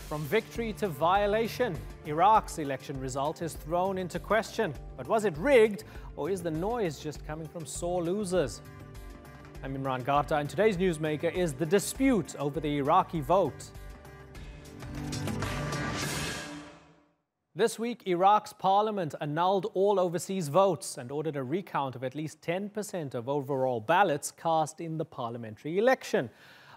From victory to violation, Iraq's election result is thrown into question. But was it rigged, or is the noise just coming from sore losers? I'm Imran Garta, and today's newsmaker is the dispute over the Iraqi vote. This week, Iraq's parliament annulled all overseas votes and ordered a recount of at least 10% of overall ballots cast in the parliamentary election.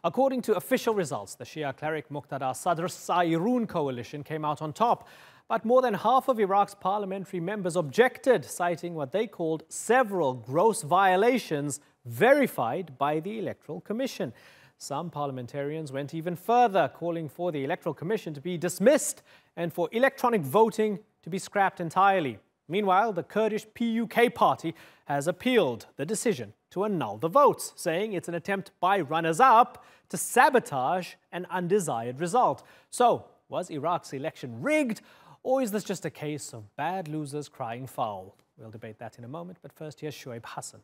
According to official results, the Shia cleric Muqtada Al-sadr's Sairun coalition came out on top. But more than half of Iraq's parliamentary members objected, citing what they called several gross violations verified by the Electoral Commission. Some parliamentarians went even further, calling for the Electoral Commission to be dismissed and for electronic voting to be scrapped entirely. Meanwhile, the Kurdish PUK party has appealed the decision to annul the votes, saying it's an attempt by runners-up to sabotage an undesired result. So, was Iraq's election rigged, or is this just a case of bad losers crying foul? We'll debate that in a moment, but first here's Shoaib Hassan.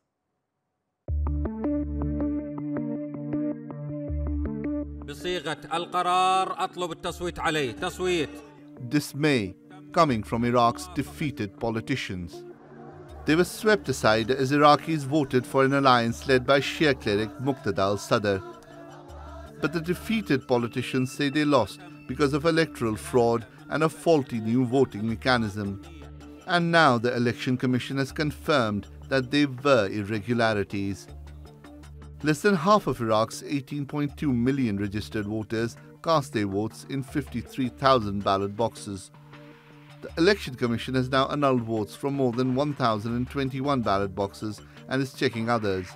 بصيغة القرار أطلب التصويت عليه. تصويت. Dismay coming from Iraq's defeated politicians. They were swept aside as Iraqis voted for an alliance led by Shia cleric Muqtada Al-sadr. But the defeated politicians say they lost because of electoral fraud and a faulty new voting mechanism. And now the Election Commission has confirmed that there were irregularities. Less than half of Iraq's 18.2 million registered voters cast their votes in 53,000 ballot boxes. The Election Commission has now annulled votes from more than 1,021 ballot boxes and is checking others.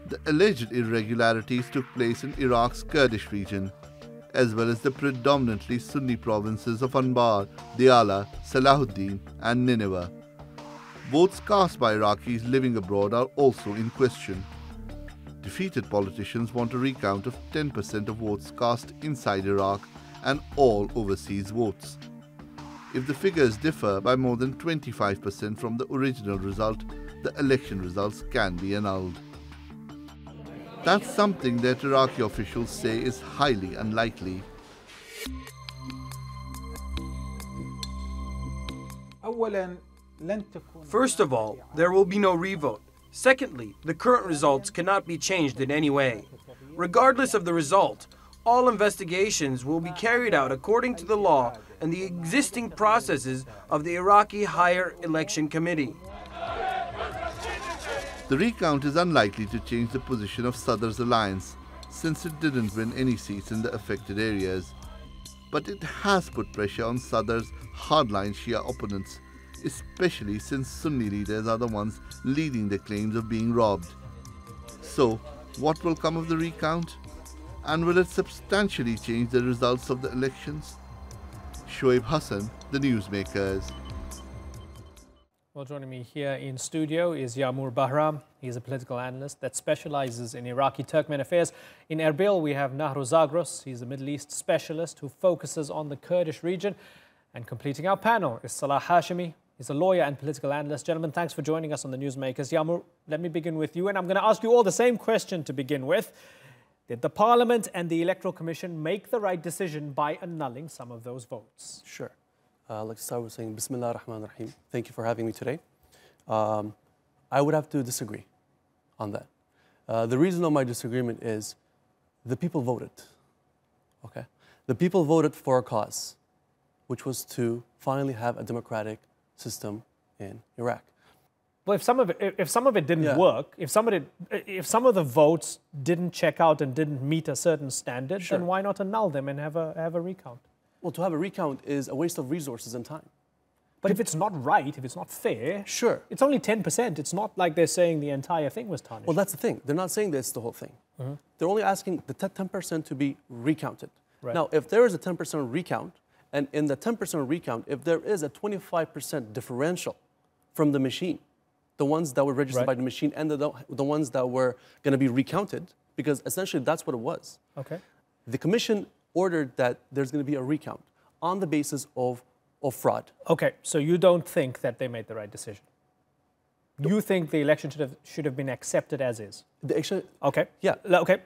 The alleged irregularities took place in Iraq's Kurdish region, as well as the predominantly Sunni provinces of Anbar, Diyala, Salahuddin and Nineveh. Votes cast by Iraqis living abroad are also in question. Defeated politicians want a recount of 10% of votes cast inside Iraq and all overseas votes. If the figures differ by more than 25% from the original result, the election results can be annulled. That's something that Iraqi officials say is highly unlikely. First of all, there will be no revote. Secondly, the current results cannot be changed in any way. Regardless of the result, all investigations will be carried out according to the law and the existing processes of the Iraqi Higher Election Committee. The recount is unlikely to change the position of Sadr's alliance, since it didn't win any seats in the affected areas. But it has put pressure on Sadr's hardline Shia opponents, especially since Sunni leaders are the ones leading the claims of being robbed. So, what will come of the recount? And will it substantially change the results of the elections? Shoaib Hassan, the newsmakers. Well, joining me here in studio is Yamur Bahram. He's a political analyst that specializes in Iraqi Turkmen affairs. In Erbil, we have Nahru Zagros. He's a Middle East specialist who focuses on the Kurdish region. And completing our panel is Salah Hashimi. He's a lawyer and political analyst. Gentlemen, thanks for joining us on the Newsmakers. Yamur, let me begin with you. And I'm going to ask you all the same question to begin with. Did the Parliament and the Electoral Commission make the right decision by annulling some of those votes? Sure. I'd like to start with saying Bismillah ar-Rahman ar-Rahim. Thank you for having me today. I would have to disagree on that. The reason of my disagreement is the people voted. Okay? The people voted for a cause, which was to finally have a democratic system in Iraq. Well, if some of it didn't work, if some of the votes didn't check out and didn't meet a certain standard, then why not annul them and have a recount? Well, to have a recount is a waste of resources and time. But if it's not right, if it's not fair, it's only 10%. It's not like they're saying the entire thing was tarnished. Well, that's the thing. They're not saying that's the whole thing. They're only asking the 10% to be recounted. Right. Now, if there is a 10% recount, and in the 10% recount, if there is a 25% differential from the machine, the ones that were registered by the machine and the ones that were going to be recounted, because essentially that's what it was. Okay. The commission ordered that there's going to be a recount on the basis of fraud. Okay, so you don't think that they made the right decision? You think the election should have been accepted as is? Okay.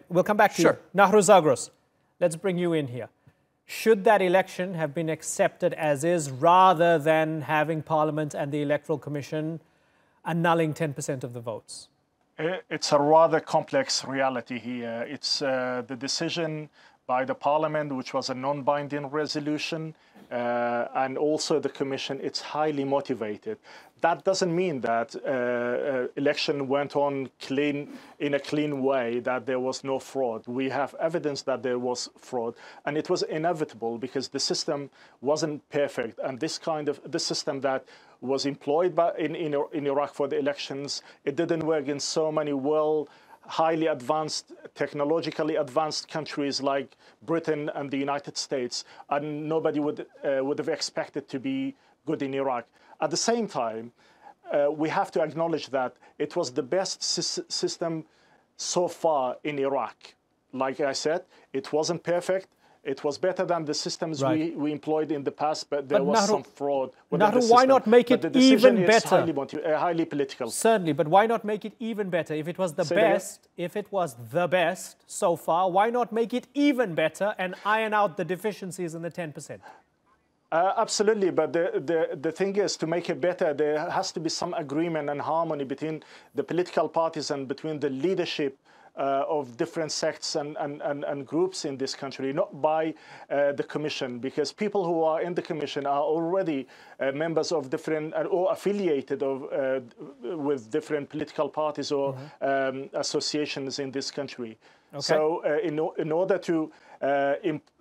We'll come back to you. Nahru Zagros, let's bring you in here. should that election have been accepted as is rather than having Parliament and the Electoral Commission annulling 10% of the votes? It's a rather complex reality here. It's the decision by the Parliament, which was a non-binding resolution, and also the Commission, it's highly motivated. That doesn't mean that election went on in a clean way, that there was no fraud. We have evidence that there was fraud, and it was inevitable because the system wasn't perfect. And the system that was employed in Iraq for the elections, it didn't work in so many highly advanced, technologically advanced countries like Britain and the United States, and nobody would have expected to be good in Iraq. At the same time, we have to acknowledge that it was the best system so far in Iraq. Like I said, it wasn't perfect. It was better than the systems we employed in the past, but there was some fraud. Nahru, why not make it even better? Highly political. Certainly, but why not make it even better? If it was the best so far, why not make it even better and iron out the deficiencies in the 10%? Absolutely, but the thing is, to make it better, there has to be some agreement and harmony between the political parties and between the leadership of different sects and groups in this country, not by the Commission, because people who are in the Commission are already members of different or affiliated with different political parties or associations in this country. Okay. So in order to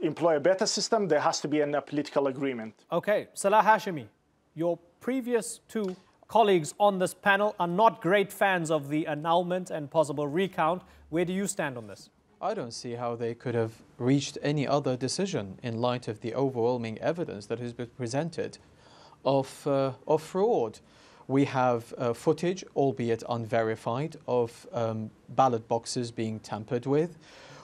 employ a better system, there has to be a political agreement. Okay, Salah Hashimi, your previous two colleagues on this panel are not great fans of the annulment and possible recount. Where do you stand on this? I don't see how they could have reached any other decision in light of the overwhelming evidence that has been presented of fraud. We have footage, albeit unverified, of ballot boxes being tampered with.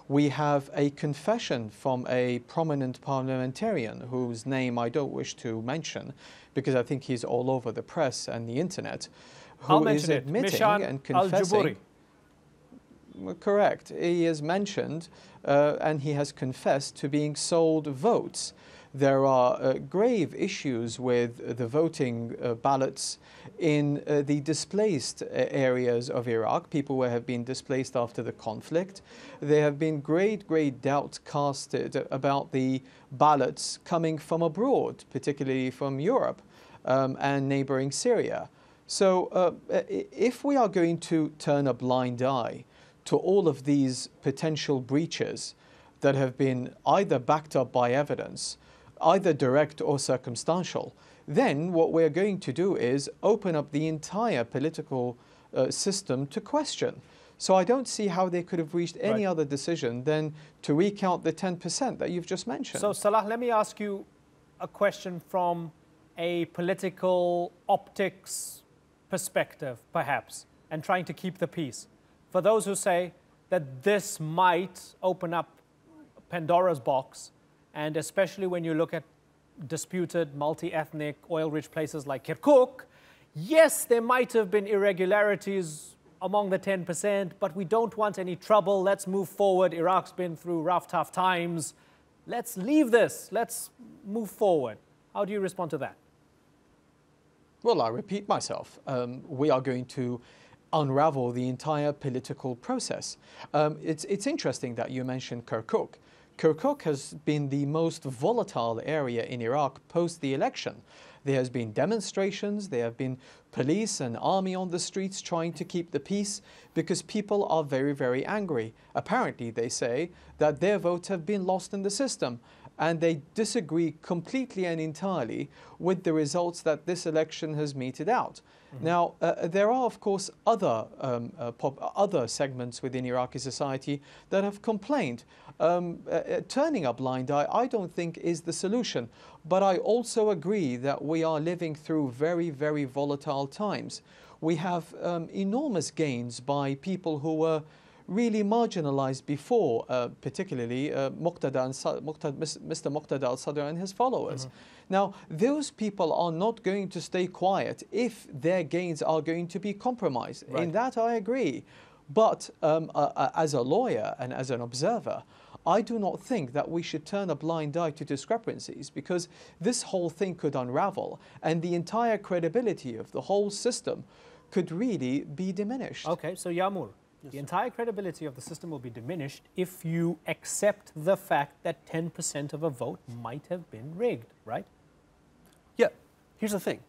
We have a confession from a prominent parliamentarian whose name I don't wish to mention because I think he's all over the press and the internet, who is admitting and confessing. Correct. He has mentioned and he has confessed to being sold votes. There are grave issues with the voting ballots in the displaced areas of Iraq, people who have been displaced after the conflict. There have been great doubts casted about the ballots coming from abroad, particularly from Europe and neighboring Syria. So if we are going to turn a blind eye to all of these potential breaches that have been either backed up by evidence, either direct or circumstantial, then what we're going to do is open up the entire political system to question. So I don't see how they could have reached any other decision than to recount the 10% that you've just mentioned. So Salah, let me ask you a question from a political optics perspective, perhaps, and trying to keep the peace. For those who say that this might open up Pandora's box, and especially when you look at disputed multi-ethnic oil-rich places like Kirkuk, yes, there might have been irregularities among the 10%, but we don't want any trouble. Let's move forward. Iraq's been through rough, tough times. Let's leave this. Let's move forward. How do you respond to that? Well, I repeat myself. We are going to unravel the entire political process. It's interesting that you mentioned Kirkuk. Kirkuk has been the most volatile area in Iraq post the election. There has been demonstrations, there have been police and army on the streets trying to keep the peace because people are very angry. Apparently, they say that their votes have been lost in the system, and they disagree completely and entirely with the results that this election has meted out. Now, there are, of course, other segments within Iraqi society that have complained. Turning a blind eye, I don't think, is the solution. But I also agree that we are living through very volatile times. We have enormous gains by people who were really marginalized before, particularly Mr. Muqtada Al-sadr and his followers. Now, those people are not going to stay quiet if their gains are going to be compromised. In that, I agree. But as a lawyer and as an observer, I do not think that we should turn a blind eye to discrepancies, because this whole thing could unravel and the entire credibility of the whole system could really be diminished. Okay, so Yamur, the entire credibility of the system will be diminished if you accept the fact that 10% of a vote might have been rigged, right? Yeah, here's the thing.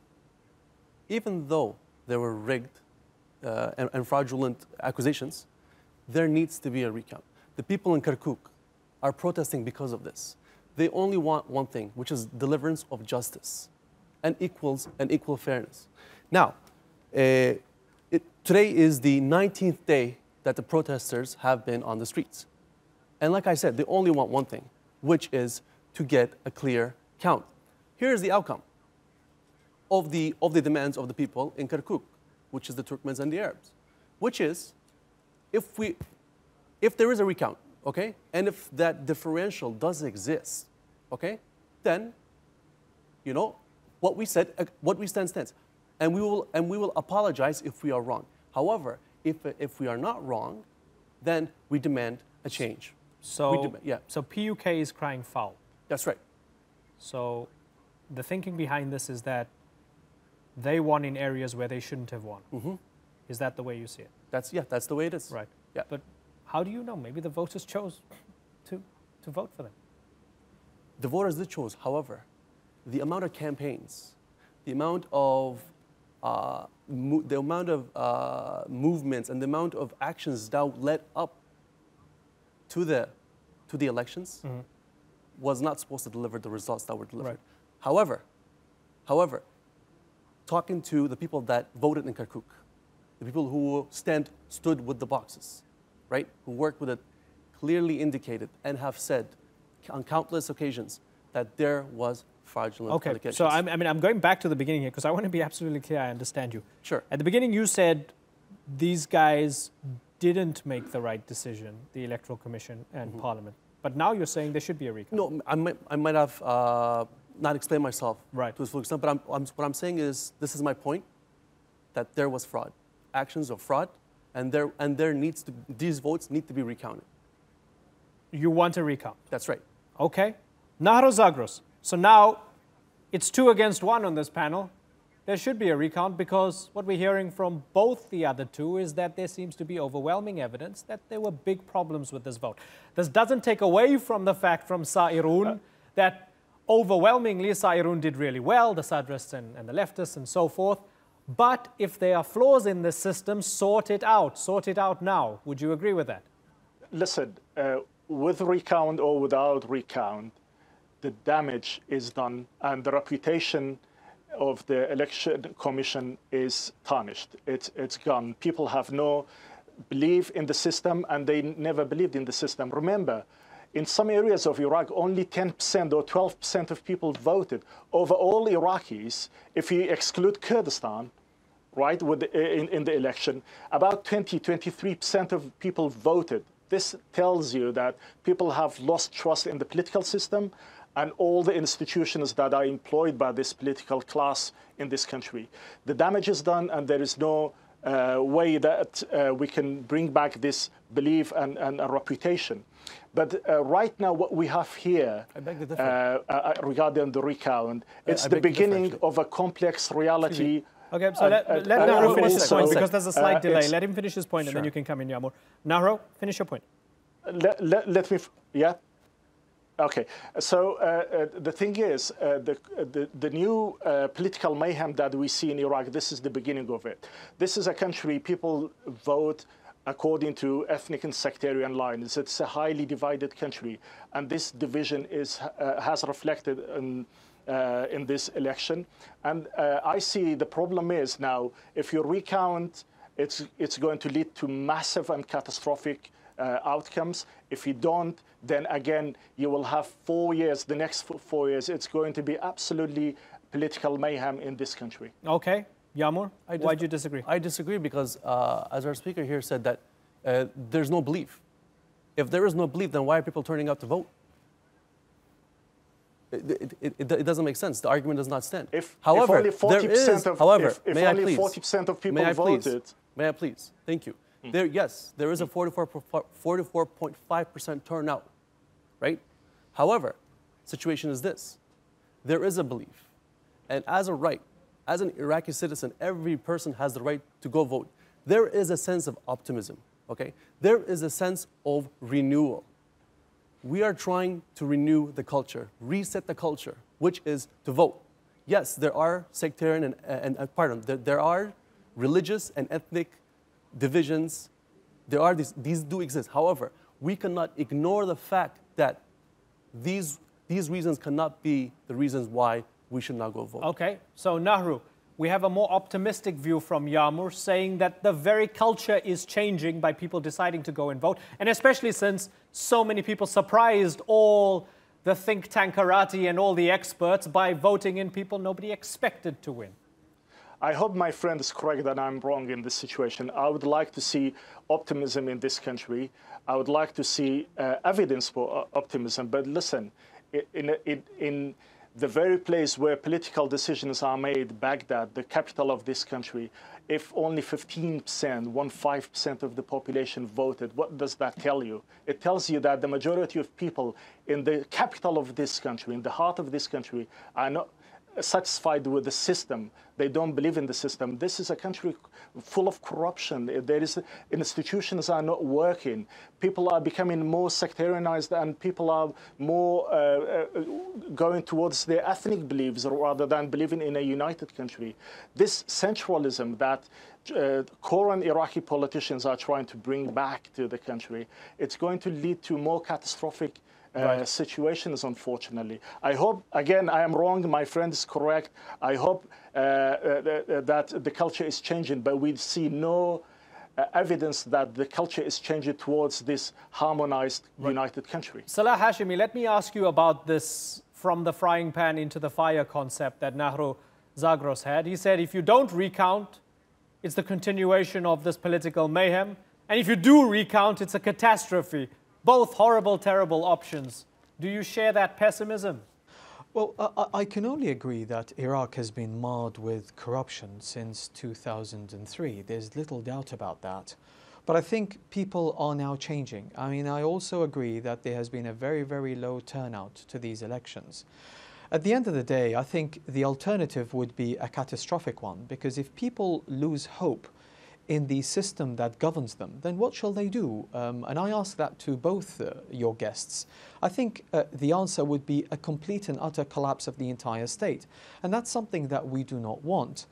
Even though there were rigged and fraudulent accusations, there needs to be a recount. The people in Kirkuk are protesting because of this. They only want one thing, which is deliverance of justice and equal fairness. Now, today is the 19th day that the protesters have been on the streets. And like I said, they only want one thing, which is to get a clear count. Here is the outcome of the demands of the people in Kirkuk, which is the Turkmens and the Arabs, which is if there is a recount, okay, and if that differential does exist, okay, then, you know, what we said stands, and we will apologize if we are wrong. However, if we are not wrong, then we demand a change. So, so PUK is crying foul. That's right. So the thinking behind this is that they won in areas where they shouldn't have won. Mm-hmm. Is that the way you see it? That's the way it is. Right. Yeah. But how do you know? Maybe the voters chose to vote for them. The voters did choose. However, the amount of campaigns, the amount of movements and the amount of actions that led up to the elections mm-hmm. was not supposed to deliver the results that were delivered. Right. However, talking to the people that voted in Kirkuk, the people who stood with the boxes, right, who worked with it, clearly indicated and have said on countless occasions that there was fraudulent allegations. So I'm going back to the beginning here because I want to be absolutely clear I understand you. Sure. At the beginning you said these guys didn't make the right decision, the Electoral Commission and mm-hmm. Parliament. But now you're saying there should be a recount. No, I might have not explained myself right. to its full extent, but what I'm saying is, this is my point, that there was fraud, actions of fraud, and these votes need to be recounted. You want a recount? That's right. Okay. Nahro Zagros. So now it's 2 against 1 on this panel. There should be a recount because what we're hearing from both the other two is that there seems to be overwhelming evidence that there were big problems with this vote. This doesn't take away from the fact from Sairun that overwhelmingly Sairun did really well, the Sadrists and the leftists and so forth. But if there are flaws in this system, sort it out now. Would you agree with that? Listen, with recount or without recount, the damage is done and the reputation of the election commission is tarnished. It's gone. People have no belief in the system and they never believed in the system. Remember, in some areas of Iraq, only 10% or 12% of people voted. Over all Iraqis, if you exclude Kurdistan, right, in the election, about 23% of people voted. This tells you that people have lost trust in the political system and all the institutions that are employed by this political class in this country. The damage is done, and there is no way that we can bring back this belief and a reputation. But right now, what we have here regarding the recount, it's the beginning of a complex reality. Okay, so let Nahro finish his point because there's a slight delay. Let him finish his point and then you can come in, Yamur. Nahro, finish your point. Let me, yeah? Okay, so the thing is, the new political mayhem that we see in Iraq, this is the beginning of it. This is a country, people vote according to ethnic and sectarian lines. It's a highly divided country, and this division has reflected in this election. And I see the problem is now, if you recount, it's going to lead to massive and catastrophic outcomes. If you don't, then again, you will have 4 years, the next 4 years, it's going to be absolutely political mayhem in this country. Okay. Yamur, why do you disagree? I disagree because, as our speaker here said, that there's no belief. If there is no belief, then why are people turning out to vote? It doesn't make sense. The argument does not stand. However, if only 40% of people voted. May I please? Thank you. Yes, there is a 44.5% turnout right? However, situation is this. There is a belief, and as a right, as an Iraqi citizen, every person has the right to go vote. There is a sense of optimism, okay? There is a sense of renewal. We are trying to renew the culture, reset the culture, which is to vote. Yes, there are sectarian there are religious and ethnic divisions. These do exist. However, we cannot ignore the fact that these reasons cannot be the reasons why we should not go vote. Okay, so Nahru, we have a more optimistic view from Yamur saying that the very culture is changing by people deciding to go and vote, and especially since so many people surprised all the think tankerati and all the experts by voting in people nobody expected to win. I hope my friend is correct that I'm wrong in this situation. I would like to see optimism in this country. I would like to see evidence for optimism. But listen, in the very place where political decisions are made, Baghdad, the capital of this country, if only 15% of the population voted, what does that tell you? It tells you that the majority of people in the capital of this country, in the heart of this country, are not satisfied with the system. They don't believe in the system. This is a country full of corruption. Institutions are not working. People are becoming more sectarianized, and people are more going towards their ethnic beliefs rather than believing in a united country. This centralism that current Iraqi politicians are trying to bring back to the country, it's going to lead to more catastrophic situations, unfortunately. I hope, again, I am wrong, my friend is correct. I hope that the culture is changing, but we see no evidence that the culture is changing towards this harmonized, united country. Salah Hashimi, let me ask you about this from the frying pan into the fire concept that Nahru Zagros had. He said, if you don't recount, it's the continuation of this political mayhem. And if you do recount, it's a catastrophe. Both horrible, terrible options. Do you share that pessimism? Well, I can only agree that Iraq has been marred with corruption since 2003. There's little doubt about that. But I think people are now changing. I mean, I also agree that there has been a very, very low turnout to these elections. At the end of the day, I think the alternative would be a catastrophic one, because if people lose hope in the system that governs them, then what shall they do? And I ask that to both your guests. I think the answer would be a complete and utter collapse of the entire state. And that's something that we do not want.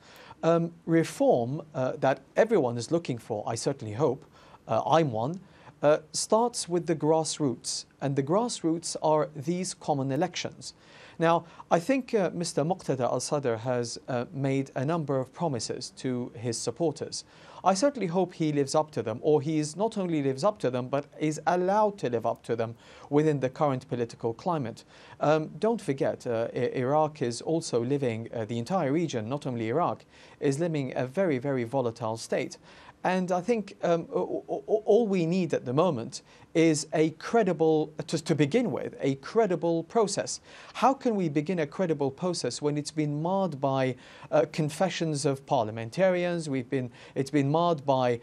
Reform that everyone is looking for, I certainly hope, I'm one, starts with the grassroots. And the grassroots are these common elections. Now, I think Mr. Muqtada Al-Sadr has made a number of promises to his supporters. I certainly hope he lives up to them, or he not only lives up to them, but is allowed to live up to them within the current political climate. Don't forget, Iraq is also living, the entire region, not only Iraq, is living a very, very volatile state. And I think all we need at the moment is a credible, to begin with, a credible process. How can we begin a credible process when it's been marred by confessions of parliamentarians? It's been marred by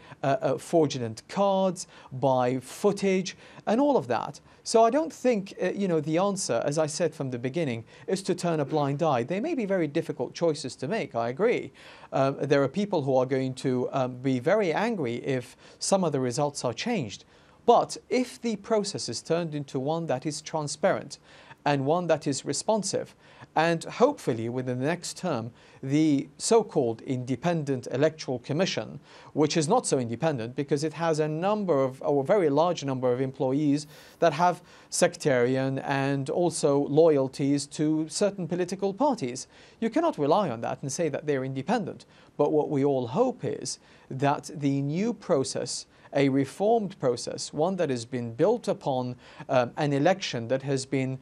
fraudulent cards, by footage, and all of that. So I don't think, the answer, as I said from the beginning, is to turn a blind eye. They may be very difficult choices to make, I agree. There are people who are going to be very angry if some of the results are changed. But if the process is turned into one that is transparent and one that is responsive, and hopefully within the next term, the so-called Independent Electoral Commission, which is not so independent because it has a very large number of employees that have sectarian and also loyalties to certain political parties. You cannot rely on that and say that they're independent. But what we all hope is that the new process, a reformed process, one that has been built upon an election that has been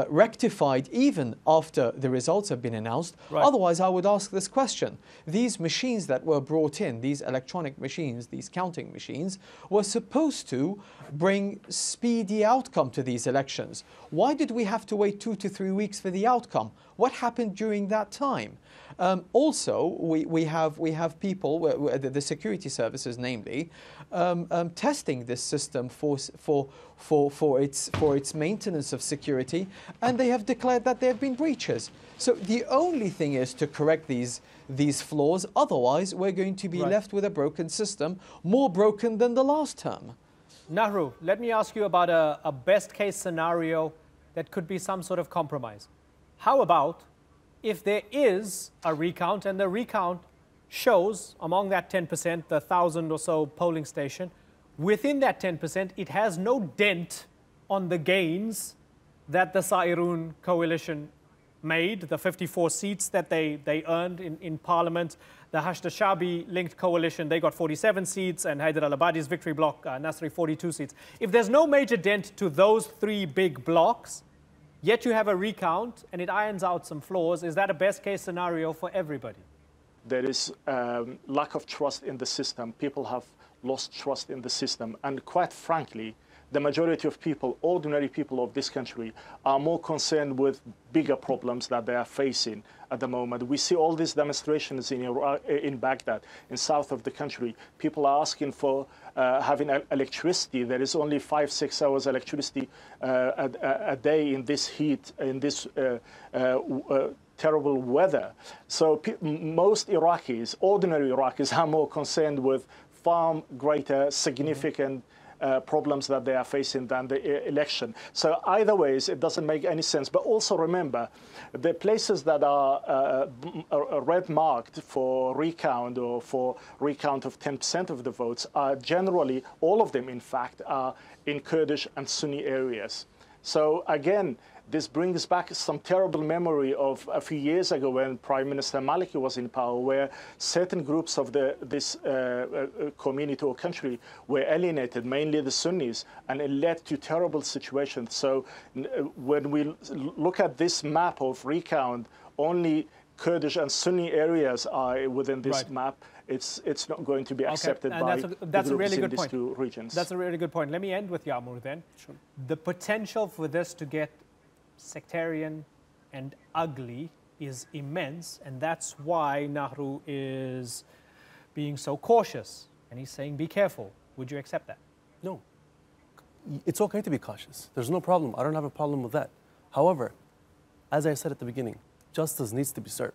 rectified even after the results have been announced. Right. Otherwise, I would ask this question. These machines that were brought in, these electronic machines, these counting machines, were supposed to bring speedy outcome to these elections. Why did we have to wait 2 to 3 weeks for the outcome? What happened during that time? Also, we have people, the security services namely, testing this system for its maintenance of security, and they have declared that there have been breaches. So the only thing is to correct these flaws. Otherwise, we're going to be left with a broken system, more broken than the last term. Nahru, let me ask you about a best-case scenario that could be some sort of compromise. How about if there is a recount, and the recount shows among that 10%, the 1,000 or so polling station, within that 10%, it has no dent on the gains that the Sairun coalition made, the 54 seats that they earned in parliament. The Hashd Shabi linked coalition, they got 47 seats, and Hyder al-Abadi's victory bloc, Nasri, 42 seats. If there's no major dent to those three big blocks, yet you have a recount and it irons out some flaws, is that a best case scenario for everybody? There is lack of trust in the system. People have lost trust in the system. And quite frankly, the majority of people, ordinary people of this country, are more concerned with bigger problems that they are facing at the moment. We see all these demonstrations in Iraq, in Baghdad, in south of the country. People are asking for having electricity. There is only 5-6 hours electricity a day in this heat, in this terrible weather. So most Iraqis, ordinary Iraqis, are more concerned with far greater, significant problems that they are facing than the election. So either ways, it doesn't make any sense. But also remember, the places that are red marked for recount or for recount of 10% of the votes are generally, all of them in fact, are in Kurdish and Sunni areas. So again, this brings back some terrible memory of a few years ago when Prime Minister Maliki was in power, where certain groups of this community or country were alienated, mainly the Sunnis, and it led to terrible situations. So when we look at this map of recount, only Kurdish and Sunni areas are within this map. It's not going to be accepted by that's a really in good these point. two regions. That's a really good point. Let me end with Yamur then. Sure. The potential for this to get sectarian and ugly is immense, and that's why Nahru is being so cautious, and he's saying be careful. Would you accept that? No. It's okay to be cautious. There's no problem. I don't have a problem with that. However, as I said at the beginning, justice needs to be served,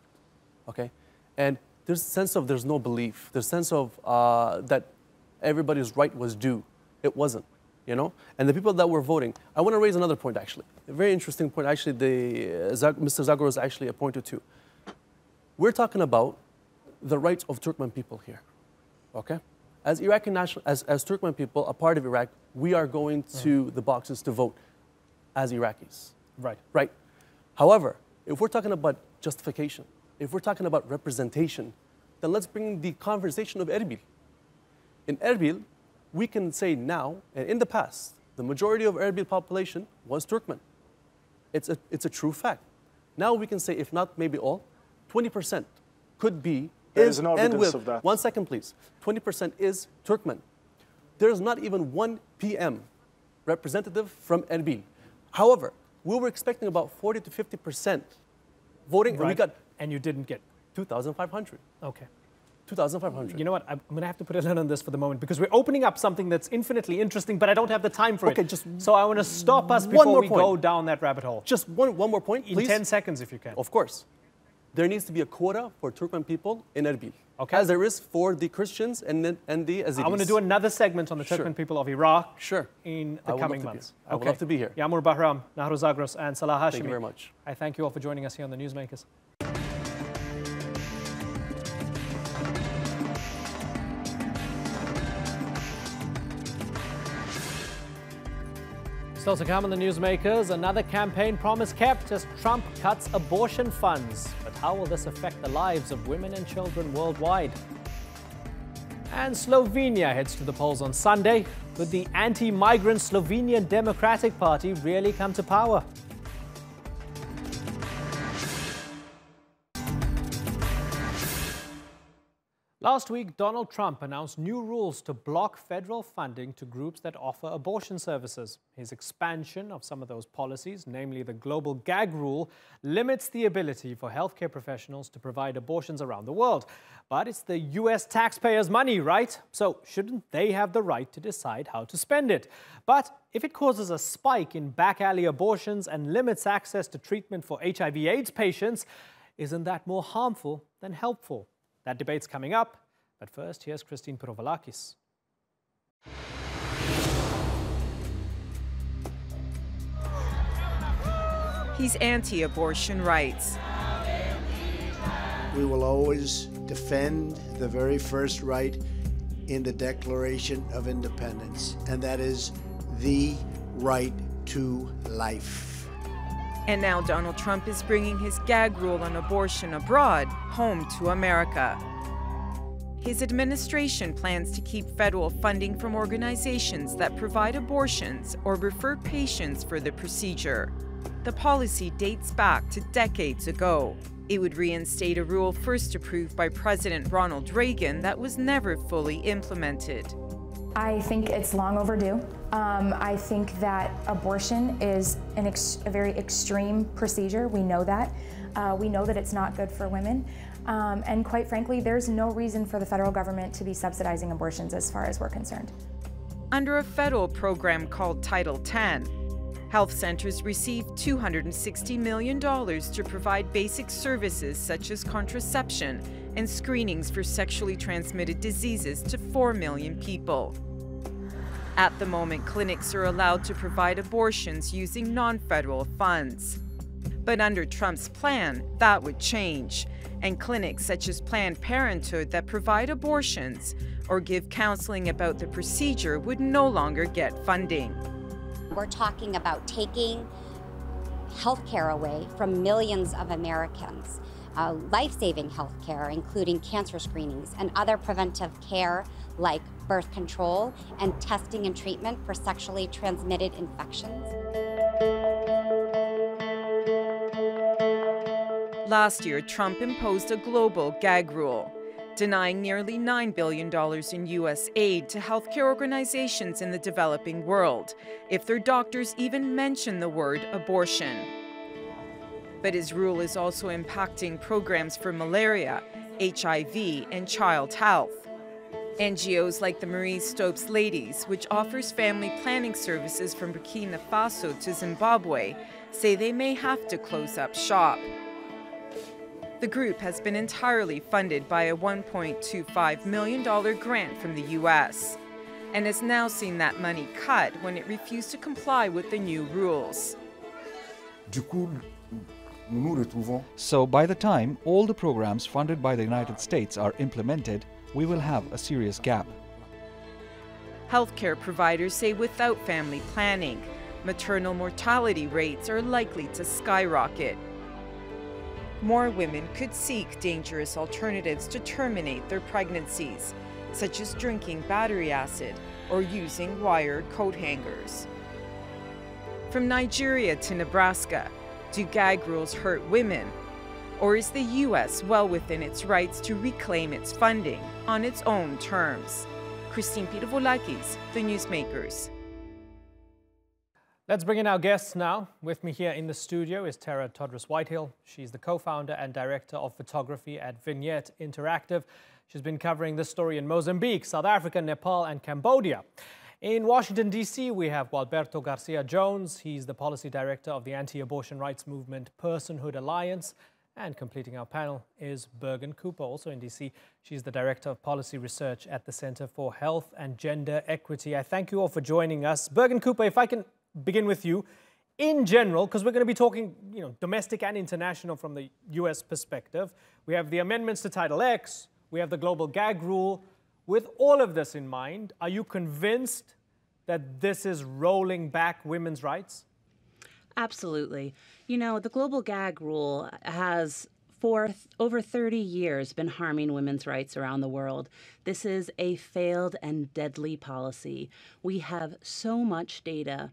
okay? And there's a sense of there's no belief. There's a sense of that everybody's right was due. It wasn't. You know, and the people that were voting. I want to raise another point, actually. A very interesting point, actually, Mr. Zagros actually pointed to. We're talking about the rights of Turkmen people here, okay? As Iraqi national, as Turkmen people, a part of Iraq, we are going to the boxes to vote as Iraqis. Right. Right. However, if we're talking about justification, if we're talking about representation, then let's bring the conversation of Erbil. In Erbil, we can say now, and in the past, the majority of Erbil population was Turkmen. It's a true fact. Now we can say, if not maybe all, 20% could be. There is no evidence of that. 1 second, please. 20% is Turkmen. There's not even one PM representative from Erbil. However, we were expecting about 40 to 50% voting, and we got. And you didn't get 2,500. Okay. 2,500. You know what? I'm going to have to put a lid on this for the moment because we're opening up something that's infinitely interesting, but I don't have the time for it. So I want to stop us before we go down that rabbit hole. Just one more point, please. In 10 seconds, if you can. Of course. There needs to be a quota for Turkmen people in Erbil. Okay. As there is for the Christians and the Yazidis. I want to do another segment on the Turkmen people of Iraq in the coming months. I would love to be here. Yamur Bahram, Nahru Zagros, and Salah Hashimi. Thank you very much. I thank you all for joining us here on the Newsmakers. Still to come on the Newsmakers, another campaign promise kept as Trump cuts abortion funds. But how will this affect the lives of women and children worldwide? And Slovenia heads to the polls on Sunday. Could the anti-migrant Slovenian Democratic Party really come to power? Last week, Donald Trump announced new rules to block federal funding to groups that offer abortion services. His expansion of some of those policies, namely the global gag rule, limits the ability for healthcare professionals to provide abortions around the world. But it's the US taxpayers' money, right? So shouldn't they have the right to decide how to spend it? But if it causes a spike in back-alley abortions and limits access to treatment for HIV/AIDS patients, isn't that more harmful than helpful? That debate's coming up, but first, here's Christine Pirovalakis. He's anti-abortion rights. We will always defend the very first right in the Declaration of Independence, and that is the right to life. And now Donald Trump is bringing his gag rule on abortion abroad home to America. His administration plans to keep federal funding from organizations that provide abortions or refer patients for the procedure. The policy dates back to decades ago. It would reinstate a rule first approved by President Ronald Reagan that was never fully implemented. I think it's long overdue. I think that abortion is a very extreme procedure. We know that. We know that it's not good for women. And quite frankly, there's no reason for the federal government to be subsidizing abortions as far as we're concerned. Under a federal program called Title X, health centers receive $260 million to provide basic services such as contraception and screenings for sexually transmitted diseases to 4 million people. At the moment, clinics are allowed to provide abortions using non-federal funds. But under Trump's plan, that would change, and clinics such as Planned Parenthood that provide abortions or give counseling about the procedure would no longer get funding. We're talking about taking health care away from millions of Americans, life-saving health care, including cancer screenings and other preventive care like birth control and testing and treatment for sexually transmitted infections. Last year, Trump imposed a global gag rule, denying nearly $9 billion in U.S. aid to healthcare organizations in the developing world, if their doctors even mention the word abortion. But his rule is also impacting programs for malaria, HIV, and child health. NGOs like the Marie Stopes Ladies, which offers family planning services from Burkina Faso to Zimbabwe, say they may have to close up shop. The group has been entirely funded by a $1.25 million grant from the U.S. and has now seen that money cut when it refused to comply with the new rules. So by the time all the programs funded by the United States are implemented, we will have a serious gap. Healthcare providers say without family planning, maternal mortality rates are likely to skyrocket. More women could seek dangerous alternatives to terminate their pregnancies, such as drinking battery acid or using wired coat hangers. From Nigeria to Nebraska, do gag rules hurt women? Or is the U.S. well within its rights to reclaim its funding on its own terms? Christine Pirovalakis, The Newsmakers. Let's bring in our guests now. With me here in the studio is Tara Todres-Whitehill. She's the co-founder and director of photography at Vignette Interactive. She's been covering this story in Mozambique, South Africa, Nepal, and Cambodia. In Washington, D.C., we have Gualberto Garcia-Jones. He's the policy director of the anti-abortion rights movement Personhood Alliance. And completing our panel is Bergen Cooper, also in D.C. She's the Director of Policy Research at the Center for Health and Gender Equity. I thank you all for joining us. Bergen Cooper, if I can begin with you. In general, because we're going to be talking, domestic and international from the U.S. perspective, we have the amendments to Title X, we have the global gag rule. With all of this in mind, are you convinced that this is rolling back women's rights? Absolutely. The global gag rule has for over 30 years been harming women's rights around the world. This is a failed and deadly policy. We have so much data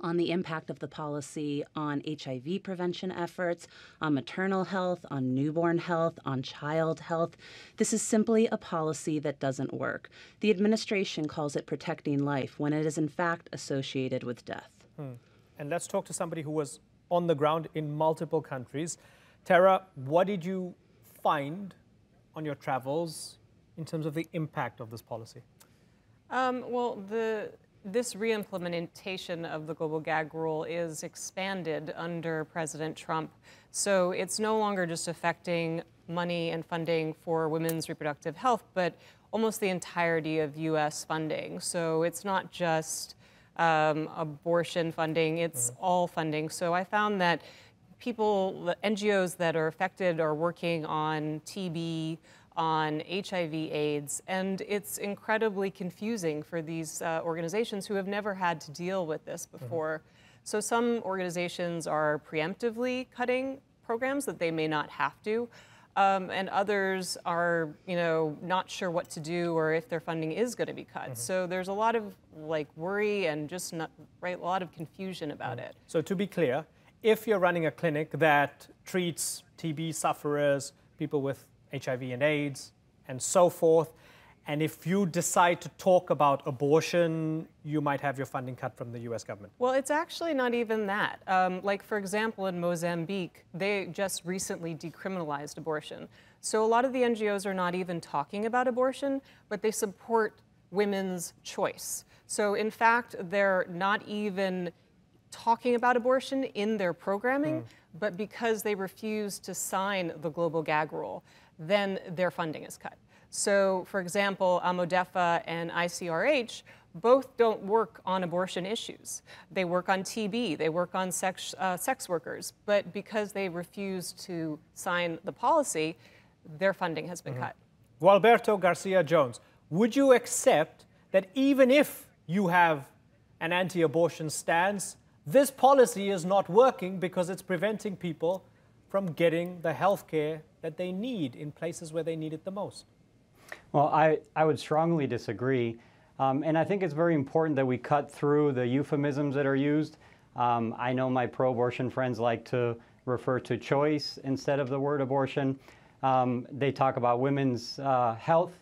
on the impact of the policy on HIV prevention efforts, on maternal health, on newborn health, on child health. This is simply a policy that doesn't work. The administration calls it protecting life when it is in fact associated with death. And let's talk to somebody who was on the ground in multiple countries. Tara, what did you find on your travels in terms of the impact of this policy? This re-implementation of the global gag rule is expanded under President Trump. So it's no longer just affecting money and funding for women's reproductive health, but almost the entirety of U.S. funding. So it's not just abortion funding, it's all funding. So I found that the NGOs that are affected are working on TB, on HIV/AIDS, and it's incredibly confusing for these organizations who have never had to deal with this before. So some organizations are preemptively cutting programs that they may not have to, and others are, not sure what to do or if their funding is going to be cut. So there's a lot of worry and just a lot of confusion about it. So to be clear, if you're running a clinic that treats TB sufferers, people with HIV and AIDS, and so forth, and if you decide to talk about abortion, you might have your funding cut from the US government. Well, it's actually not even that. For example, in Mozambique, they just recently decriminalized abortion. So a lot of the NGOs are not even talking about abortion, but they support women's choice. So in fact, they're not even talking about abortion in their programming, but because they refuse to sign the global gag rule, then their funding is cut. So, for example, AMODEFA and ICRH both don't work on abortion issues. They work on TB, they work on sex workers, but because they refuse to sign the policy, their funding has been cut. Gualberto Garcia-Jones, would you accept that even if you have an anti-abortion stance, this policy is not working because it's preventing people from getting the health care that they need in places where they need it the most? Well, I would strongly disagree. And I think it's very important that we cut through the euphemisms that are used. I know my pro-abortion friends like to refer to choice instead of the word abortion. They talk about women's health,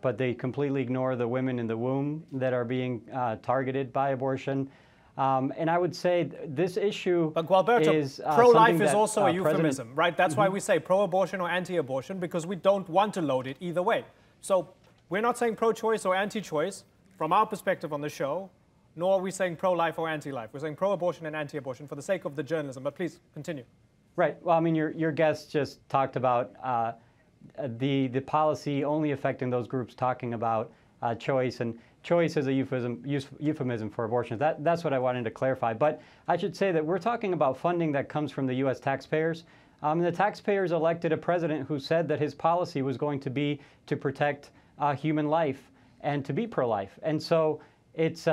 but they completely ignore the women in the womb that are being targeted by abortion. And I would say this issue is pro-life is also a euphemism, right? That's why we say pro-abortion or anti-abortion, because we don't want to load it either way. So we're not saying pro-choice or anti-choice from our perspective on the show, nor are we saying pro-life or anti-life. We're saying pro-abortion and anti-abortion for the sake of the journalism. But please continue. Right. Well, I mean, your guest just talked about the policy only affecting those groups talking about choice, and choice is a euphemism for abortion. That's what I wanted to clarify. But I should say that we're talking about funding that comes from the U.S. taxpayers. The taxpayers elected a president who said that his policy was going to be to protect human life and to be pro-life. And so it's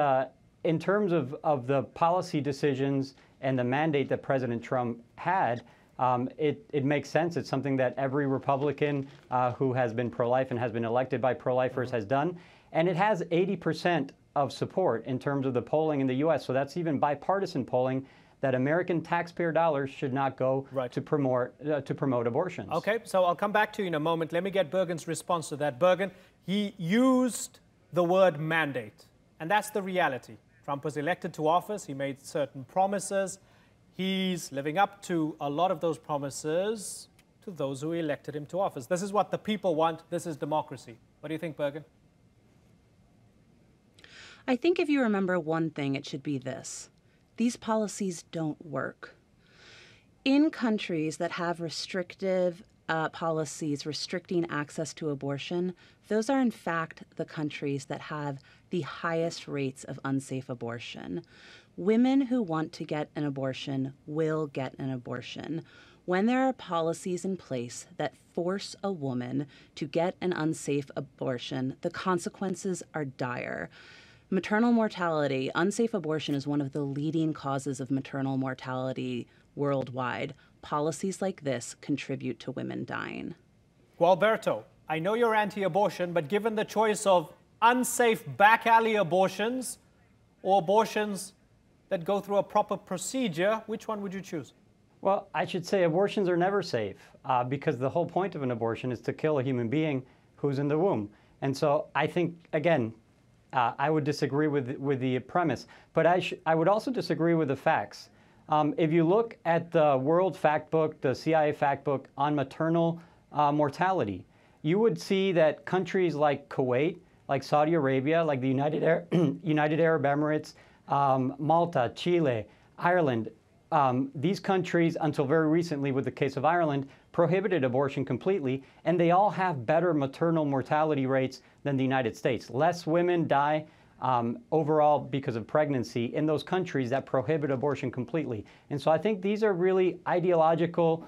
in terms of the policy decisions and the mandate that President Trump had, it makes sense. It's something that every Republican who has been pro-life and has been elected by pro-lifers has done. And it has 80% of support in terms of the polling in the U.S. So that's even bipartisan polling that American taxpayer dollars should not go to promote abortions. Okay, so I'll come back to you in a moment. Let me get Bergen's response to that. Bergen, he used the word mandate, and that's the reality. Trump was elected to office. He made certain promises. He's living up to a lot of those promises to those who elected him to office. This is what the people want. This is democracy. What do you think, Bergen? I think if you remember one thing, it should be this. These policies don't work. In countries that have restrictive policies restricting access to abortion, those are in fact the countries that have the highest rates of unsafe abortion. Women who want to get an abortion will get an abortion. When there are policies in place that force a woman to get an unsafe abortion, the consequences are dire. Maternal mortality, unsafe abortion is one of the leading causes of maternal mortality worldwide. Policies like this contribute to women dying. Gualberto, I know you're anti-abortion, but given the choice of unsafe back alley abortions or abortions that go through a proper procedure, which one would you choose? Well, I should say abortions are never safe because the whole point of an abortion is to kill a human being who's in the womb. And so I think, again, I would disagree with the premise, but I would also disagree with the facts. If you look at the World Factbook, the CIA Factbook on maternal mortality, you would see that countries like Kuwait, like Saudi Arabia, like the United Arab Emirates, Malta, Chile, Ireland, these countries, until very recently with the case of Ireland, prohibited abortion completely, and they all have better maternal mortality rates than the United States. Less women die overall because of pregnancy in those countries that prohibit abortion completely. And so I think these are really ideological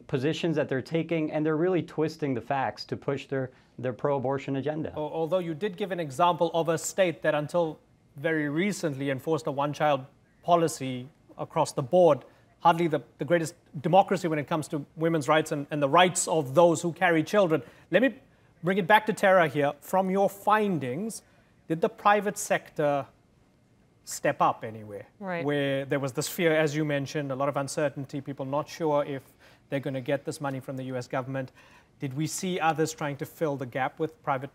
positions that they're taking, and they're really twisting the facts to push their pro-abortion agenda. Although you did give an example of a state that until very recently enforced a one-child policy across the board, hardly the greatest democracy when it comes to women's rights and the rights of those who carry children. Let me bring it back to Tara here. From your findings, did the private sector step up anywhere? Right. Where there was this fear, as you mentioned, a lot of uncertainty, people not sure if they're going to get this money from the US government. Did we see others trying to fill the gap with private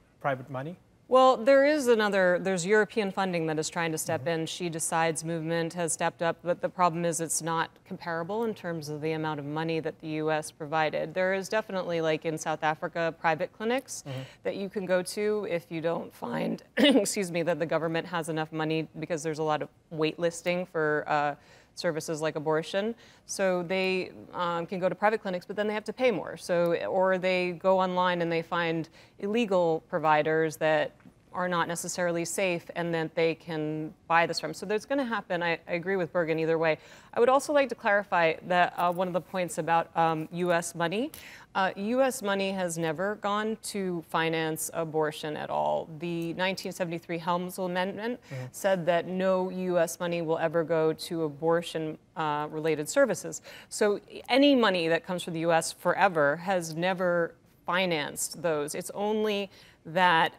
money? Well, there's European funding that is trying to step in. She Decides movement has stepped up, but the problem is it's not comparable in terms of the amount of money that the U.S. provided. There is definitely, like in South Africa, private clinics that you can go to if you don't find, excuse me, that the government has enough money, because there's a lot of waitlisting for services like abortion. So they can go to private clinics, but then they have to pay more. So, or they go online and they find illegal providers that are not necessarily safe and that they can buy this from. So there's going to happen. I agree with Bergen either way. I would also like to clarify that one of the points about U.S. money. U.S. money has never gone to finance abortion at all. The 1973 Helms Amendment said that no U.S. money will ever go to abortion-related services. So any money that comes from the U.S. forever has never financed those. It's only that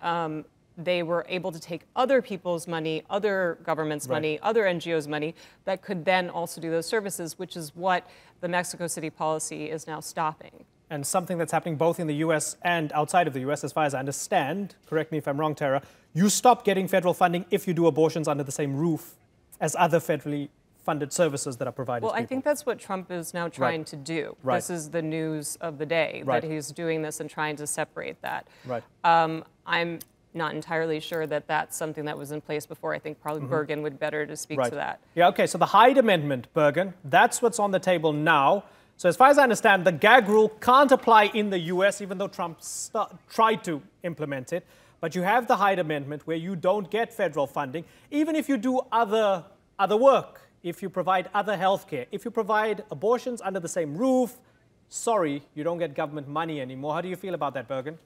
they were able to take other people's money, other governments' money, other NGOs' money that could then also do those services, which is what the Mexico City policy is now stopping. And something that's happening both in the US and outside of the US, as far as I understand, correct me if I'm wrong, Tara, you stop getting federal funding if you do abortions under the same roof as other federally funded services that are provided to people. Well, I think that's what Trump is now trying to do. This is the news of the day, that he's doing this and trying to separate that. I'm not entirely sure that that's something that was in place before. I think probably Bergen would better to speak to that. Yeah, okay, so the Hyde Amendment, Bergen, that's what's on the table now. So as far as I understand, the gag rule can't apply in the US, even though Trump tried to implement it. But you have the Hyde Amendment where you don't get federal funding, even if you do other work, if you provide other health care, if you provide abortions under the same roof, sorry, you don't get government money anymore. How do you feel about that, Bergen?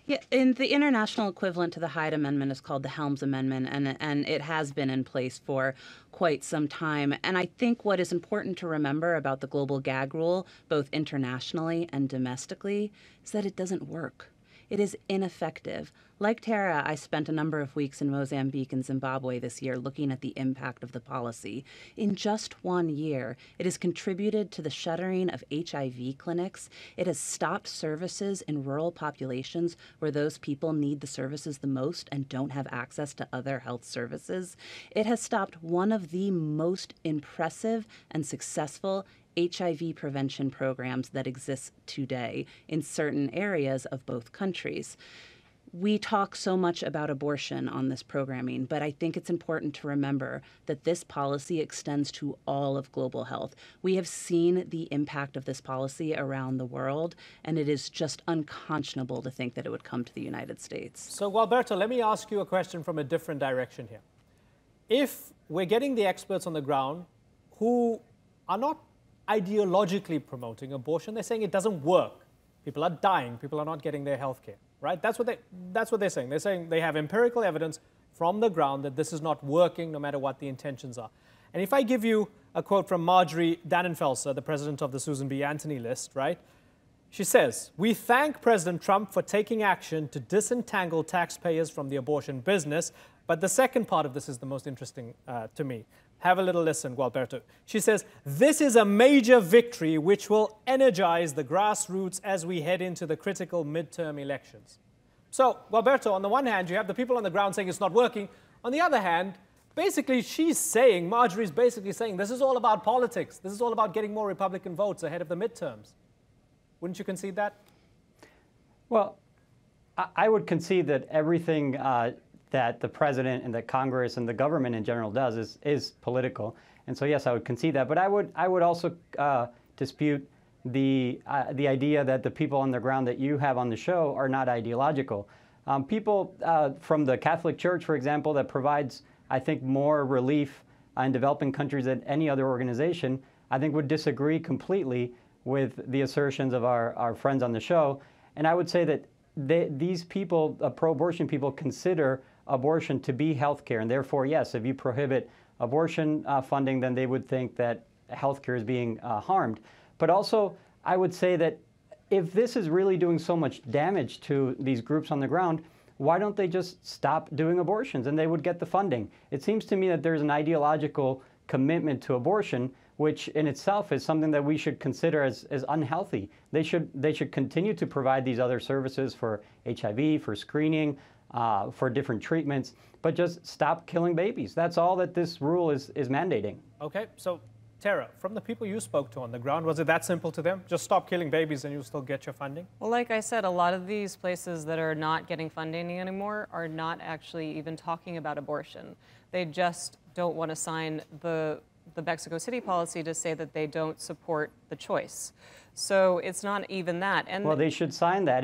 Yeah, and the international equivalent to the Hyde Amendment is called the Helms Amendment, and it has been in place for quite some time. And I think what is important to remember about the global gag rule, both internationally and domestically, is that it doesn't work. It is ineffective. Like Tara, I spent a number of weeks in Mozambique and Zimbabwe this year looking at the impact of the policy. In just 1 year, it has contributed to the shuttering of HIV clinics. It has stopped services in rural populations where those people need the services the most and don't have access to other health services. It has stopped one of the most impressive and successful HIV prevention programs that exist today in certain areas of both countries. We talk so much about abortion on this programming, but I think it's important to remember that this policy extends to all of global health. We have seen the impact of this policy around the world, and it is just unconscionable to think that it would come to the United States. So, Gualberto, let me ask you a question from a different direction here. If we're getting the experts on the ground who are not ideologically promoting abortion, they're saying it doesn't work. People are dying. People are not getting their health care, right? That's what they're saying. They're saying they have empirical evidence from the ground that this is not working no matter what the intentions are. And if I give you a quote from Marjorie Dannenfelser, the president of the Susan B. Anthony list, right? She says, "We thank President Trump for taking action to disentangle taxpayers from the abortion business, But the second part of this is the most interesting to me. Have a little listen, Gualberto. She says, this is a major victory which will energize the grassroots as we head into the critical midterm elections. So, Gualberto, on the one hand, you have the people on the ground saying it's not working. On the other hand, basically she's saying, Marjorie's basically saying, this is all about politics. This is all about getting more Republican votes ahead of the midterms. Wouldn't you concede that? Well, I would concede that everything that the president and that Congress and the government in general does is political. And so, yes, I would concede that. But I would also dispute the idea that the people on the ground that you have on the show are not ideological. People from the Catholic Church, for example, that provides, I think, more relief in developing countries than any other organization, I think would disagree completely with the assertions of our friends on the show. And I would say that these people, pro-abortion people, consider abortion to be health care. And therefore, yes, if you prohibit abortion funding, then they would think that health care is being harmed. But also, I would say that if this is really doing so much damage to these groups on the ground, why don't they just stop doing abortions and they would get the funding? It seems to me that there's an ideological commitment to abortion, which in itself is something that we should consider as unhealthy. They should continue to provide these other services for HIV, for screening, for different treatments, but just stop killing babies. That's all that this rule is mandating. Okay, so Tara, from the people you spoke to on the ground, was it that simple to them? Just stop killing babies and you'll still get your funding? Well, like I said, a lot of these places that are not getting funding anymore are not actually even talking about abortion. They just don't want to sign the Mexico City policy to say that they don't support the choice. So it's not even that. And well, they should sign that.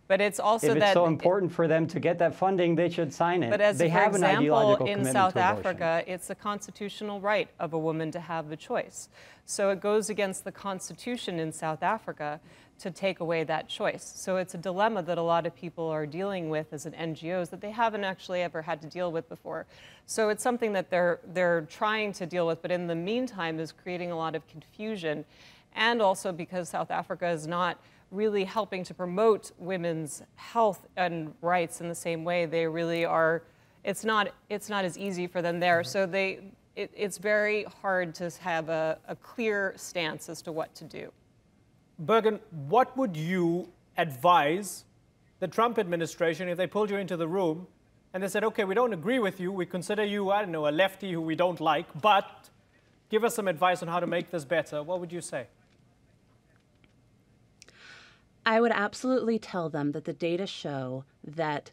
But it's also if it's so important for them to get that funding, they should sign it. But as they for have example, an ideological in commitment South to abortion. Africa, it's the constitutional right of a woman to have the choice. So it goes against the constitution in South Africa to take away that choice. So it's a dilemma that a lot of people are dealing with as an NGOs that they haven't actually ever had to deal with before. So it's something that they're trying to deal with, but in the meantime is creating a lot of confusion. And also because South Africa is not really helping to promote women's health and rights in the same way. They really are, it's not as easy for them there. So it's very hard to have a clear stance as to what to do. Bergen, what would you advise the Trump administration if they pulled you into the room and they said, okay, we don't agree with you, we consider you, I don't know, a lefty who we don't like, but give us some advice on how to make this better? What would you say? I would absolutely tell them that the data show that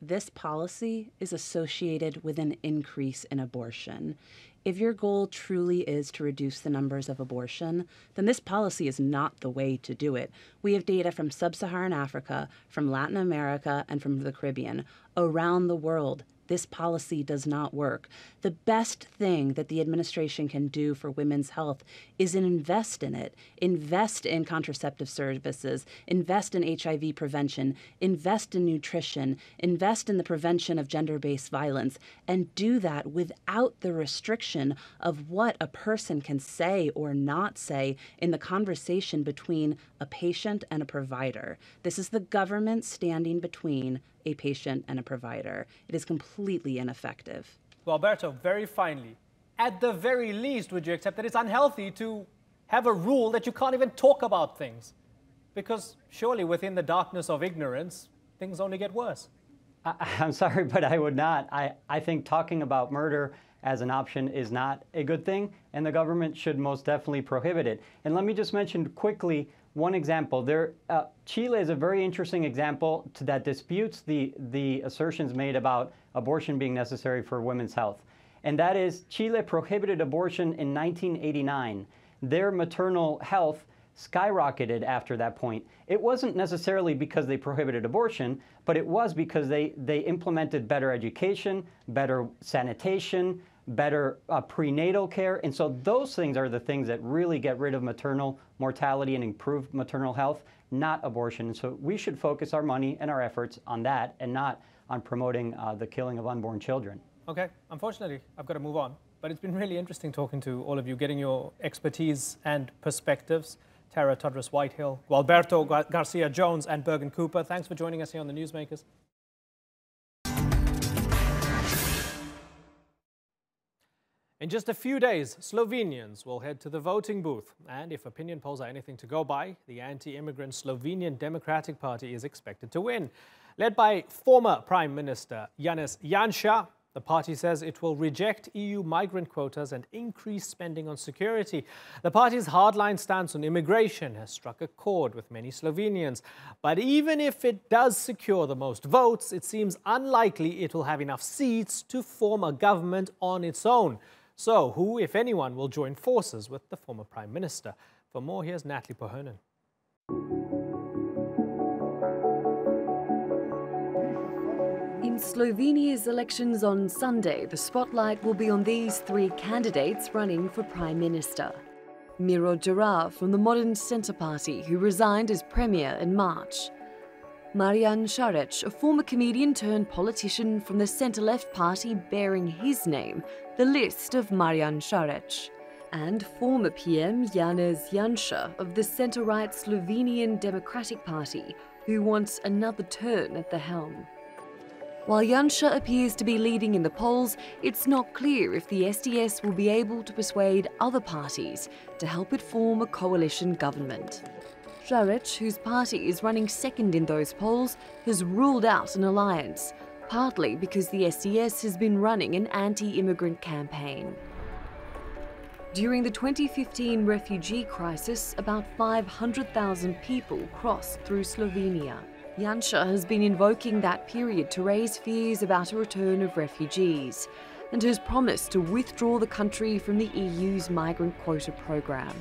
this policy is associated with an increase in abortion. If your goal truly is to reduce the numbers of abortion, then this policy is not the way to do it. We have data from sub-Saharan Africa, from Latin America, and from the Caribbean. Around the world, this policy does not work. The best thing that the administration can do for women's health is invest in it. Invest in contraceptive services, invest in HIV prevention, invest in nutrition, invest in the prevention of gender-based violence, and do that without the restriction of what a person can say or not say in the conversation between a patient and a provider. This is the government standing between a patient and a provider. It is completely ineffective. Well, Alberto, very finally, at the very least, would you accept that it's unhealthy to have a rule that you can't even talk about things? Because surely within the darkness of ignorance, things only get worse. I'm sorry, but I would not. I think talking about murder as an option is not a good thing, and the government should most definitely prohibit it. And let me just mention quickly one example. Chile is a very interesting example that disputes the assertions made about abortion being necessary for women's health. And that is, Chile prohibited abortion in 1989. Their maternal health skyrocketed after that point. It wasn't necessarily because they prohibited abortion, but it was because they implemented better education, better sanitation, better prenatal care. And so those things are the things that really get rid of maternal mortality and improve maternal health, not abortion. And so we should focus our money and our efforts on that and not on promoting the killing of unborn children. Okay, unfortunately, I've got to move on. But it's been really interesting talking to all of you, getting your expertise and perspectives. Tara Todres-Whitehill, Gualberto Garcia-Jones, and Bergen Cooper. Thanks for joining us here on the Newsmakers. In just a few days, Slovenians will head to the voting booth. And if opinion polls are anything to go by, the anti-immigrant Slovenian Democratic Party is expected to win. Led by former Prime Minister Janez Janša, the party says it will reject EU migrant quotas and increase spending on security. The party's hardline stance on immigration has struck a chord with many Slovenians. But even if it does secure the most votes, it seems unlikely it will have enough seats to form a government on its own. So who, if anyone, will join forces with the former Prime Minister? For more, here's Natalie Pohonen. In Slovenia's elections on Sunday, the spotlight will be on these three candidates running for Prime Minister. Miro Cerar from the Modern Centre Party, who resigned as Premier in March. Marjan Šarec, a former comedian turned politician from the centre-left party bearing his name, the list of Marjan Šarec. And former PM Janez Janša of the centre-right Slovenian Democratic Party, who wants another turn at the helm. While Janša appears to be leading in the polls, it's not clear if the SDS will be able to persuade other parties to help it form a coalition government. Šarec, whose party is running second in those polls, has ruled out an alliance, partly because the SDS has been running an anti-immigrant campaign. During the 2015 refugee crisis, about 500,000 people crossed through Slovenia. Janša has been invoking that period to raise fears about a return of refugees and has promised to withdraw the country from the EU's migrant quota program.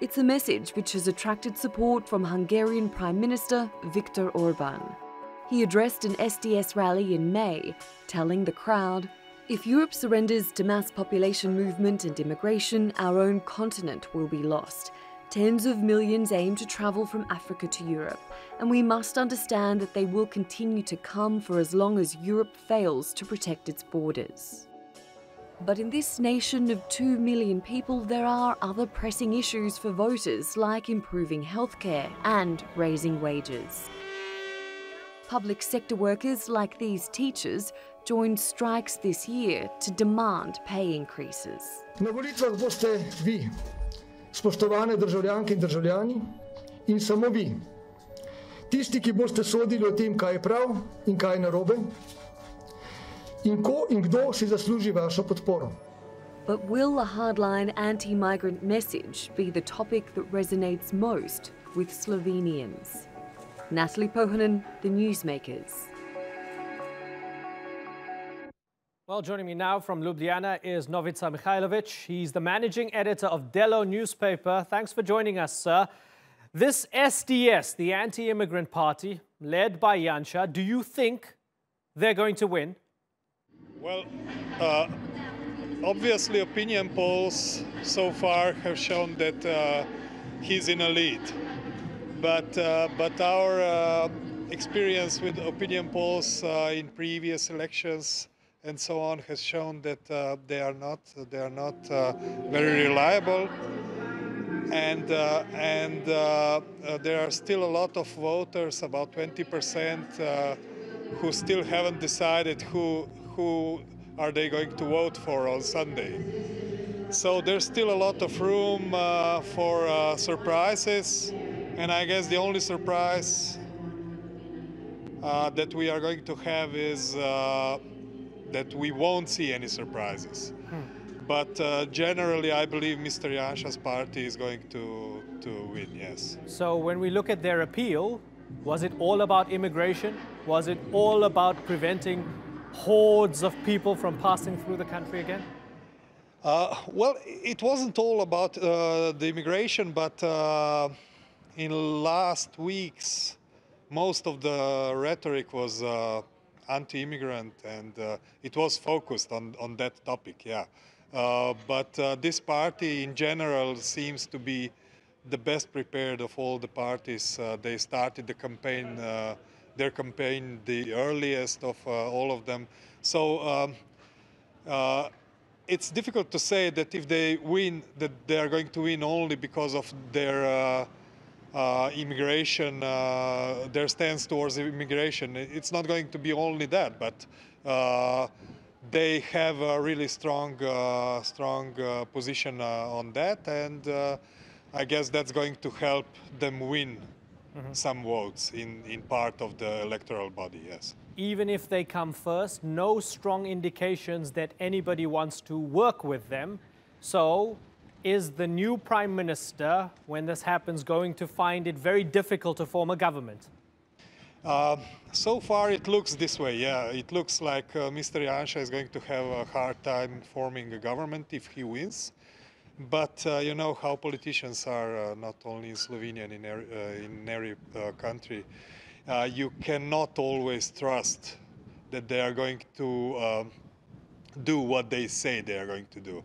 It's a message which has attracted support from Hungarian Prime Minister Viktor Orban. He addressed an SDS rally in May, telling the crowd, "If Europe surrenders to mass population movement and immigration, our own continent will be lost. Tens of millions aim to travel from Africa to Europe, and we must understand that they will continue to come for as long as Europe fails to protect its borders." But in this nation of 2 million people, there are other pressing issues for voters, like improving healthcare and raising wages. Public sector workers, like these teachers, joined strikes this year to demand pay increases. Na volitvah boste vi, spoštovane državljanke in državljani, in samo vi, tisti, ki boste sodili o tem, kaj je prav in kaj je narobe, in ko in kdo si zasluži vašo podporo. But will the hardline anti-migrant message be the topic that resonates most with Slovenians? Natalie Pohonen, The Newsmakers. Well, joining me now from Ljubljana is Novica Mihajlović. He's the managing editor of Delo newspaper. Thanks for joining us, sir. This SDS, the anti-immigrant party, led by Janša, do you think they're going to win? Well, obviously opinion polls so far have shown that he's in a lead. But our experience with opinion polls in previous elections and so on has shown that they are not very reliable, and there are still a lot of voters, about 20%, who still haven't decided who are they going to vote for on Sunday. So there's still a lot of room for surprises, and I guess the only surprise that we are going to have is that we won't see any surprises. But generally, I believe Mr. Janša's party is going to win, yes. So when we look at their appeal, was it all about immigration? Was it all about preventing hordes of people from passing through the country again? Well, it wasn't all about the immigration, but in last weeks, most of the rhetoric was anti-immigrant, and it was focused on that topic, yeah. But this party in general seems to be the best prepared of all the parties. They started the campaign, their campaign the earliest of all of them. So it's difficult to say that if they win, that they are going to win only because of their immigration, their stance towards immigration. It's not going to be only that, but they have a really strong position on that, and I guess that's going to help them win some votes in part of the electoral body, yes. Even if they come first, no strong indications that anybody wants to work with them. So is the new Prime Minister, when this happens, going to find it very difficult to form a government? So far it looks this way, yeah. It looks like Mr. Janša is going to have a hard time forming a government if he wins. But you know how politicians are, not only in Slovenia, in every country. You cannot always trust that they are going to do what they say they are going to do.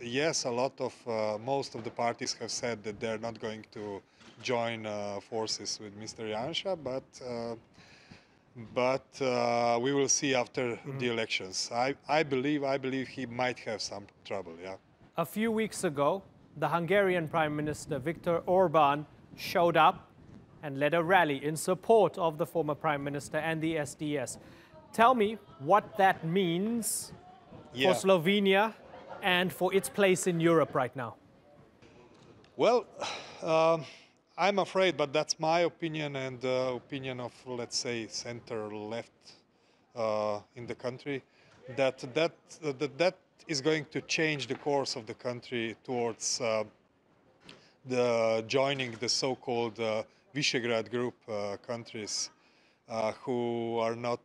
Yes, most of the parties have said that they're not going to join forces with Mr. Janša, but we will see after the elections. I believe he might have some trouble, yeah. A few weeks ago, the Hungarian Prime Minister Viktor Orban showed up and led a rally in support of the former Prime Minister and the SDS. Tell me what that means for Slovenia and for its place in Europe right now. Well, I'm afraid, but that's my opinion and the opinion of, let's say, center-left in the country, that is going to change the course of the country towards joining the so-called Visegrad Group countries who are not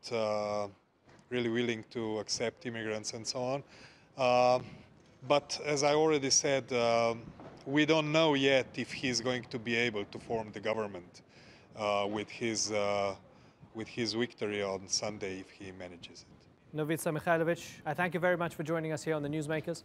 really willing to accept immigrants and so on. But as I already said, we don't know yet if he's going to be able to form the government with his victory on Sunday if he manages it. Novica Mihajlović, I thank you very much for joining us here on the Newsmakers.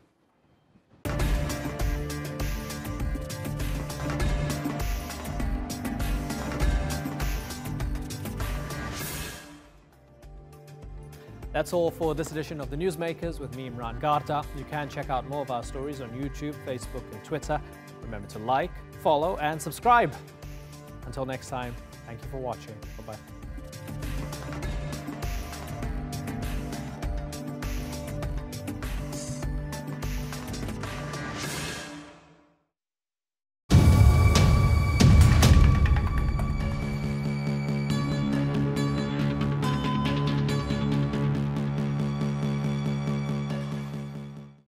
That's all for this edition of the Newsmakers with me, Imran Garta. You can check out more of our stories on YouTube, Facebook and Twitter. Remember to like, follow and subscribe. Until next time, thank you for watching. Bye-bye.